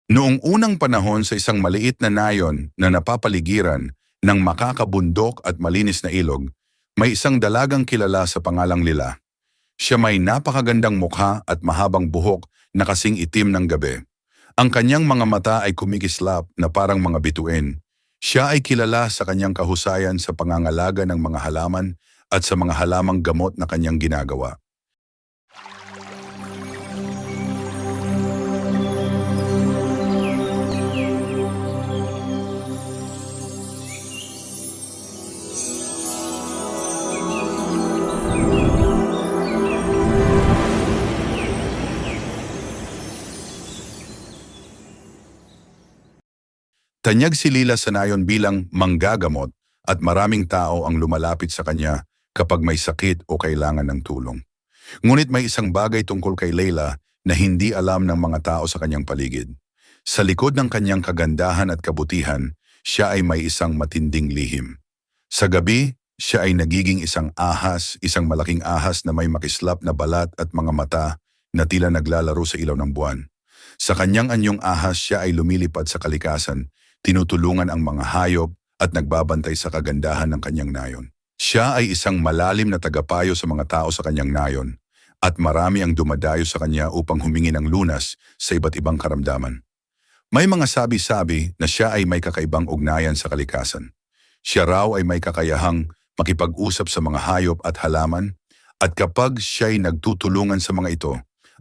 Noong unang panahon sa isang maliit na nayon na napapaligiran ng makakabundok at malinis na ilog, may isang dalagang kilala sa pangalang Lila. Siya may napakagandang mukha at mahabang buhok na kasing itim ng gabi. Ang kanyang mga mata ay kumikislap na parang mga bituin. Siya ay kilala sa kanyang kahusayan sa pangangalaga ng mga halaman at sa mga halamang gamot na kanyang ginagawa. Tanyag si Lila sa nayon bilang manggagamot at maraming tao ang lumalapit sa kanya kapag may sakit o kailangan ng tulong. Ngunit may isang bagay tungkol kay Leila na hindi alam ng mga tao sa kanyang paligid. Sa likod ng kanyang kagandahan at kabutihan, siya ay may isang matinding lihim. Sa gabi, siya ay nagiging isang ahas, isang malaking ahas na may makislap na balat at mga mata na tila naglalaro sa ilaw ng buwan. Sa kanyang anyong ahas, siya ay lumilipad sa kalikasan, tinutulungan ang mga hayop at nagbabantay sa kagandahan ng kanyang nayon. Siya ay isang malalim na tagapayo sa mga tao sa kanyang nayon at marami ang dumadayo sa kanya upang humingi ng lunas sa iba't ibang karamdaman. May mga sabi-sabi na siya ay may kakaibang ugnayan sa kalikasan. Siya raw ay may kakayahang makipag-usap sa mga hayop at halaman at kapag siya ay nagtutulungan sa mga ito,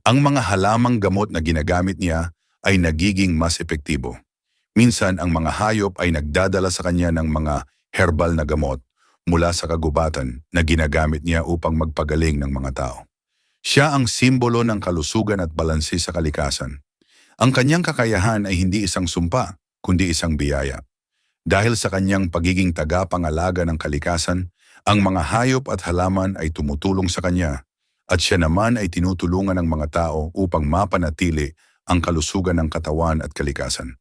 ang mga halamang gamot na ginagamit niya ay nagiging mas epektibo. Minsan ang mga hayop ay nagdadala sa kanya ng mga herbal na gamot mula sa kagubatan na ginagamit niya upang magpagaling ng mga tao. Siya ang simbolo ng kalusugan at balanse sa kalikasan. Ang kanyang kakayahan ay hindi isang sumpa, kundi isang biyaya. Dahil sa kanyang pagiging tagapangalaga ng kalikasan, ang mga hayop at halaman ay tumutulong sa kanya at siya naman ay tinutulungan ng mga tao upang mapanatili ang kalusugan ng katawan at kalikasan.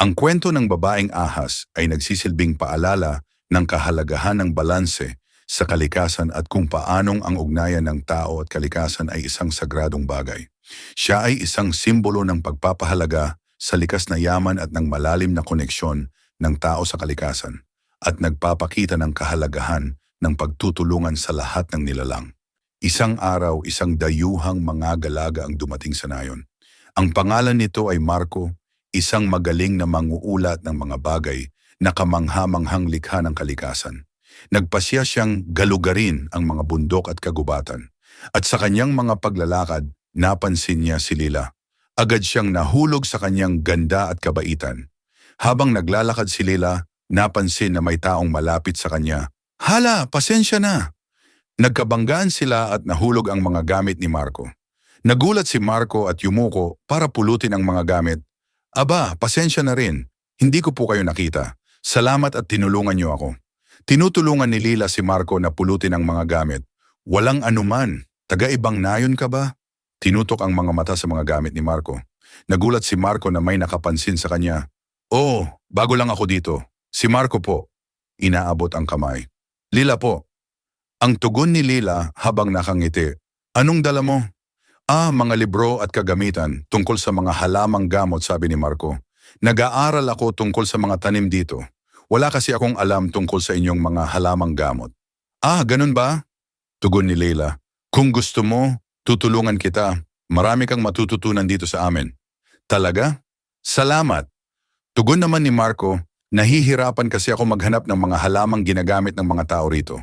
Ang kwento ng babaeng ahas ay nagsisilbing paalala ng kahalagahan ng balanse sa kalikasan at kung paanong ang ugnayan ng tao at kalikasan ay isang sagradong bagay. Siya ay isang simbolo ng pagpapahalaga sa likas na yaman at ng malalim na koneksyon ng tao sa kalikasan at nagpapakita ng kahalagahan ng pagtutulungan sa lahat ng nilalang. Isang araw, isang dayuhang mangagalaga ang dumating sa nayon. Ang pangalan nito ay Marco, isang magaling na manguulat ng mga bagay na kamangha-manghang likha ng kalikasan. Nagpasya siyang galugarin ang mga bundok at kagubatan. At sa kanyang mga paglalakad, napansin niya si Lila. Agad siyang nahulog sa kanyang ganda at kabaitan. Habang naglalakad si Lila, napansin na may taong malapit sa kanya. "Hala, pasensya na!" Nagkabanggaan sila at nahulog ang mga gamit ni Marco. Nagulat si Marco at yumuko para pulutin ang mga gamit. "Aba, pasensya na rin. Hindi ko po kayo nakita. Salamat at tinulungan niyo ako." Tinutulungan ni Lila si Marco na pulutin ang mga gamit. "Walang anuman. Taga-ibang nayon ka ba?" Tinutok ang mga mata sa mga gamit ni Marco. Nagulat si Marco na may nakapansin sa kanya. "Oo, bago lang ako dito. Si Marco po." Inaabot ang kamay. "Lila po." Ang tugon ni Lila habang nakangiti. "Anong dala mo?" Mga libro at kagamitan tungkol sa mga halamang gamot," sabi ni Marco. "Nag-aaral ako tungkol sa mga tanim dito. Wala kasi akong alam tungkol sa inyong mga halamang gamot." Ganun ba?" Tugon ni Leila. "Kung gusto mo, tutulungan kita. Marami kang matututunan dito sa amin." "Talaga? Salamat." Tugon naman ni Marco, "Nahihirapan kasi ako maghanap ng mga halamang ginagamit ng mga tao rito."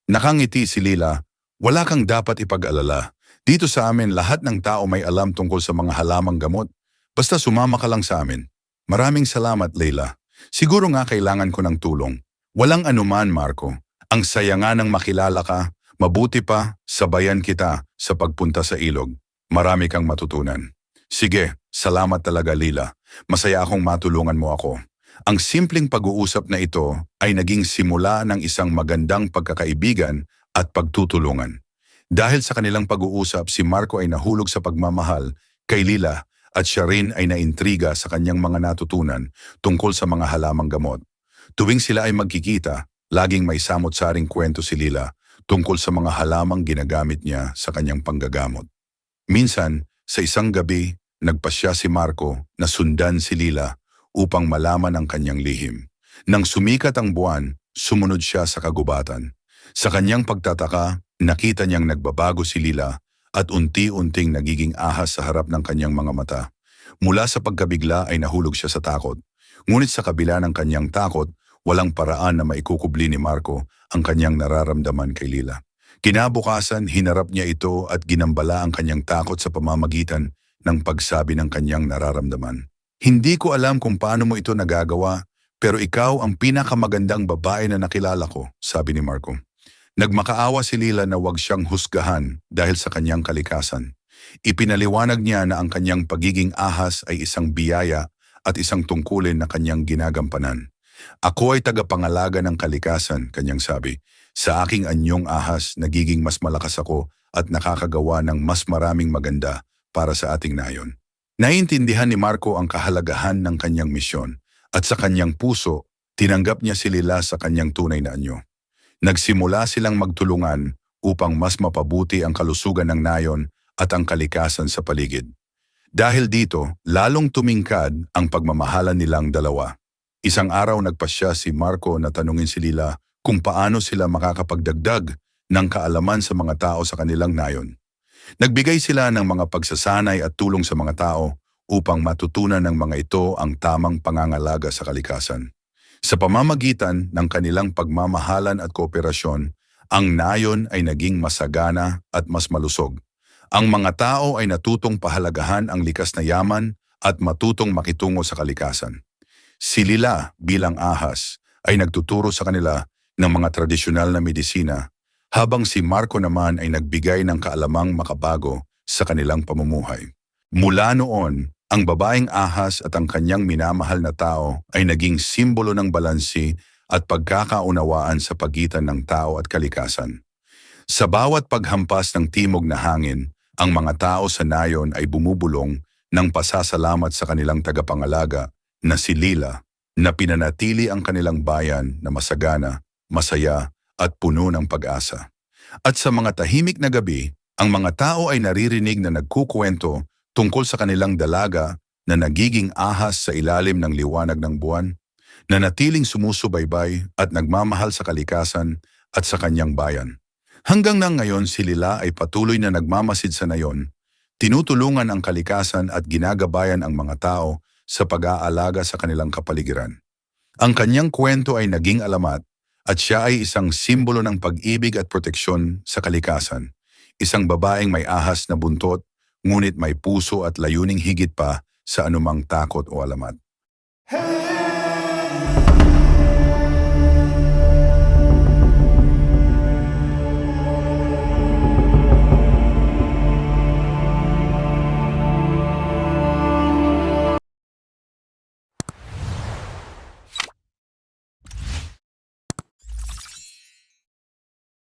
Nakangiti si Lila. "Wala kang dapat ipag-alala. Dito sa amin lahat ng tao may alam tungkol sa mga halamang gamot. Basta sumama ka lang sa amin." "Maraming salamat, Leila. Siguro nga kailangan ko ng tulong." "Walang anuman, Marco. Ang saya nga ng makilala ka. Mabuti pa, sabayan kita sa pagpunta sa ilog. Marami kang matutunan." "Sige, salamat talaga, Lila. Masaya akong matulungan mo ako." Ang simpleng pag-uusap na ito ay naging simula ng isang magandang pagkakaibigan at pagtutulungan. Dahil sa kanilang pag-uusap, si Marco ay nahulog sa pagmamahal kay Lila at siya rin ay naintriga sa kanyang mga natutunan tungkol sa mga halamang gamot. Tuwing sila ay magkikita, laging may samot-saring kwento si Lila tungkol sa mga halamang ginagamit niya sa kanyang panggagamot. Minsan, sa isang gabi, nagpasya si Marco na sundan si Lila upang malaman ang kanyang lihim. Nang sumikat ang buwan, sumunod siya sa kagubatan. Sa kanyang pagtataka, nakita niyang nagbabago si Lila at unti-unting nagiging ahas sa harap ng kanyang mga mata. Mula sa pagkabigla ay nahulog siya sa takot. Ngunit sa kabila ng kanyang takot, walang paraan na maikukubli ni Marco ang kanyang nararamdaman kay Lila. Kinabukasan, hinarap niya ito at ginambala ang kanyang takot sa pamamagitan ng pagsabi ng kanyang nararamdaman. Hindi ko alam kung paano mo ito nagagawa, pero ikaw ang pinakamagandang babae na nakilala ko, sabi ni Marco. Nagmakaawa si Lila na huwag siyang husgahan dahil sa kanyang kalikasan. Ipinaliwanag niya na ang kanyang pagiging ahas ay isang biyaya at isang tungkulin na kanyang ginagampanan. Ako ay tagapangalaga ng kalikasan, kanyang sabi. Sa aking anyong ahas, nagiging mas malakas ako at nakakagawa ng mas maraming maganda para sa ating nayon. Naiintindihan ni Marco ang kahalagahan ng kanyang misyon at sa kanyang puso, tinanggap niya si Lila sa kanyang tunay na anyo. Nagsimula silang magtulungan upang mas mapabuti ang kalusugan ng nayon at ang kalikasan sa paligid. Dahil dito, lalong tumingkad ang pagmamahalan nilang dalawa. Isang araw nagpasya si Marco na tanungin si Lila kung paano sila makakapagdagdag ng kaalaman sa mga tao sa kanilang nayon. Nagbigay sila ng mga pagsasanay at tulong sa mga tao upang matutunan ng mga ito ang tamang pangangalaga sa kalikasan. Sa pamamagitan ng kanilang pagmamahalan at kooperasyon, ang nayon ay naging masagana at mas malusog. Ang mga tao ay natutong pahalagahan ang likas na yaman at matutong makitungo sa kalikasan. Si Lila bilang ahas ay nagtuturo sa kanila ng mga tradisyonal na medisina, habang si Marco naman ay nagbigay ng kaalamang makabago sa kanilang pamumuhay. Mula noon, ang babaeng ahas at ang kanyang minamahal na tao ay naging simbolo ng balansi at pagkakaunawaan sa pagitan ng tao at kalikasan. Sa bawat paghampas ng timog na hangin, ang mga tao sa nayon ay bumubulong ng pasasalamat sa kanilang tagapangalaga na si Lila, na pinanatili ang kanilang bayan na masagana, masaya at puno ng pag-asa. At sa mga tahimik na gabi, ang mga tao ay naririnig na nagkukwento tungkol sa kanilang dalaga na nagiging ahas sa ilalim ng liwanag ng buwan, na natiling sumusubaybay at nagmamahal sa kalikasan at sa kanyang bayan. Hanggang nang ngayon si Lila ay patuloy na nagmamasid sa nayon, tinutulungan ang kalikasan at ginagabayan ang mga tao sa pag-aalaga sa kanilang kapaligiran. Ang kanyang kwento ay naging alamat at siya ay isang simbolo ng pag-ibig at proteksyon sa kalikasan. Isang babaeng may ahas na buntot, ngunit may puso at layuning higit pa sa anumang takot o alamat.